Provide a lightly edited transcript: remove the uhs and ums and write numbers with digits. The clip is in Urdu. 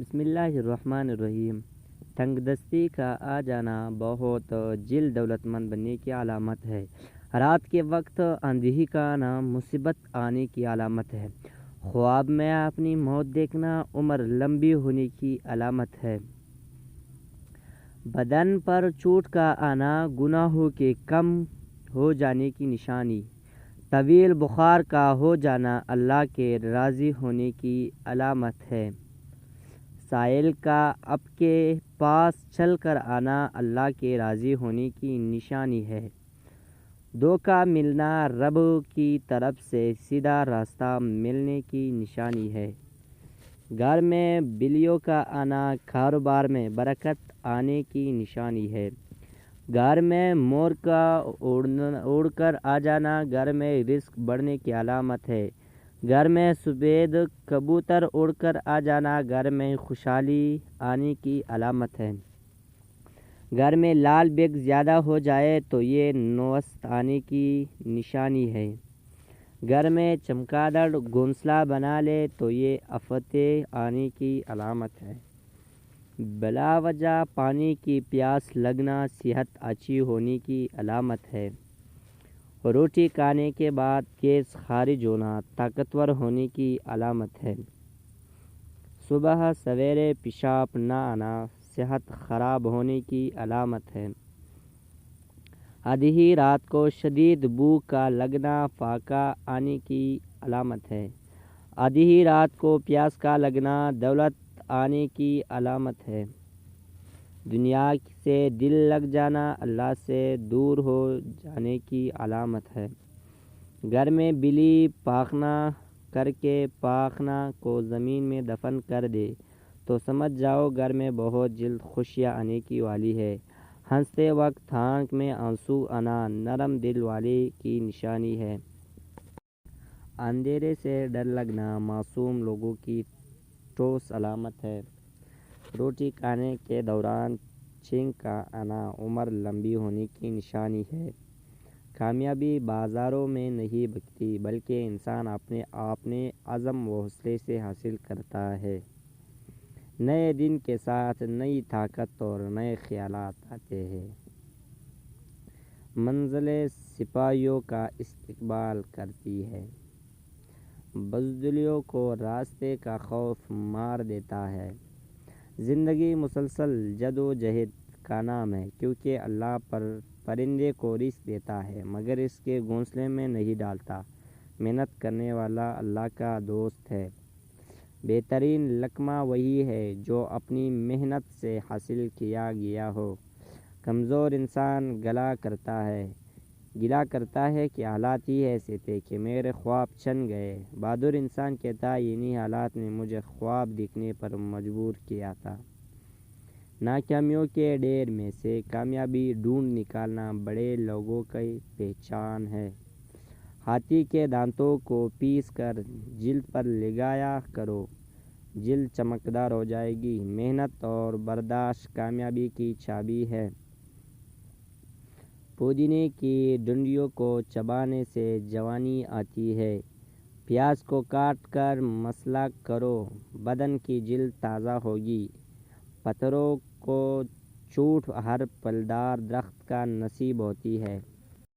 بسم اللہ الرحمن الرحیم۔ تنگ دستی کا آ جانا بہت جلد دولت مند بننے کی علامت ہے۔ رات کے وقت اندھیری کا آنا مصیبت آنے کی علامت ہے۔ خواب میں اپنی موت دیکھنا عمر لمبی ہونے کی علامت ہے۔ بدن پر چوٹ کا آنا گناہوں کے کم ہو جانے کی نشانی۔ طویل بخار کا ہو جانا اللہ کے راضی ہونے کی علامت ہے۔ سائل کا آپ کے پاس چل کر آنا اللہ کے راضی ہونے کی نشانی ہے۔ دھوکہ ملنا رب کی طرف سے سیدھا راستہ ملنے کی نشانی ہے۔ گھر میں بلیوں کا آنا کاروبار میں برکت آنے کی نشانی ہے۔ گھر میں مور کا اڑ کر آ جانا گھر میں رزق بڑھنے کی علامت ہے۔ گھر میں سفید کبوتر اڑ کر آ جانا گھر میں خوشحالی آنے کی علامت ہے۔ گھر میں لال بیگ زیادہ ہو جائے تو یہ نوست آنے کی نشانی ہے۔ گھر میں چمگادڑ گھونسلہ بنا لے تو یہ آفتیں آنے کی علامت ہے۔ بلا وجہ پانی کی پیاس لگنا صحت اچھی ہونے کی علامت ہے۔ روٹی کھانے کے بعد گیس خارج ہونا طاقتور ہونے کی علامت ہے۔ صبح سویرے پیشاب نہ آنا صحت خراب ہونے کی علامت ہے۔ آدھی رات کو شدید بھوک کا لگنا فاقہ آنے کی علامت ہے۔ آدھی رات کو پیاس کا لگنا دولت آنے کی علامت ہے۔ دنیا سے دل لگ جانا اللہ سے دور ہو جانے کی علامت ہے۔ گھر میں بلی پاخنا کر کے پاخنا کو زمین میں دفن کر دے تو سمجھ جاؤ گھر میں بہت جلد خوشیاں آنے کی والی ہے۔ ہنستے وقت آنکھ میں آنسو آنا نرم دل والے کی نشانی ہے۔ اندھیرے سے ڈر لگنا معصوم لوگوں کی ٹھوس علامت ہے۔ روٹی کھانے کے دوران چھینک کا آنا عمر لمبی ہونے کی نشانی ہے۔ کامیابی بازاروں میں نہیں بکتی بلکہ انسان اپنے عزم و حوصلے سے حاصل کرتا ہے۔ نئے دن کے ساتھ نئی طاقت اور نئے خیالات آتے ہیں۔ منزلیں سپاہیوں کا استقبال کرتی ہے۔ بزدلوں کو راستے کا خوف مار دیتا ہے۔ زندگی مسلسل جد و جہد کا نام ہے کیونکہ اللہ پرندے کو رزق دیتا ہے مگر اس کے گھونسلے میں نہیں ڈالتا۔ محنت کرنے والا اللہ کا دوست ہے۔ بہترین لقمہ وہی ہے جو اپنی محنت سے حاصل کیا گیا ہو۔ کمزور انسان گلا کرتا ہے کہ حالات ہی ایسے تھے کہ میرے خواب چھن گئے۔ بہادر انسان کہتا ہے انہی حالات نے مجھے خواب دیکھنے پر مجبور کیا تھا۔ ناکامیوں کے ڈھیر میں سے کامیابی ڈھونڈ نکالنا بڑے لوگوں کی پہچان ہے۔ ہاتھی کے دانتوں کو پیس کر جلد پر لگایا کرو، جلد چمکدار ہو جائے گی۔ محنت اور برداشت کامیابی کی چابی ہے۔ پودینے کی ڈنڈیوں کو چبانے سے جوانی آتی ہے۔ پیاز کو کاٹ کر مسح کرو، بدن کی جلد تازہ ہوگی۔ پتھروں کو چوٹ ہر پھلدار درخت کا نصیب ہوتی ہے۔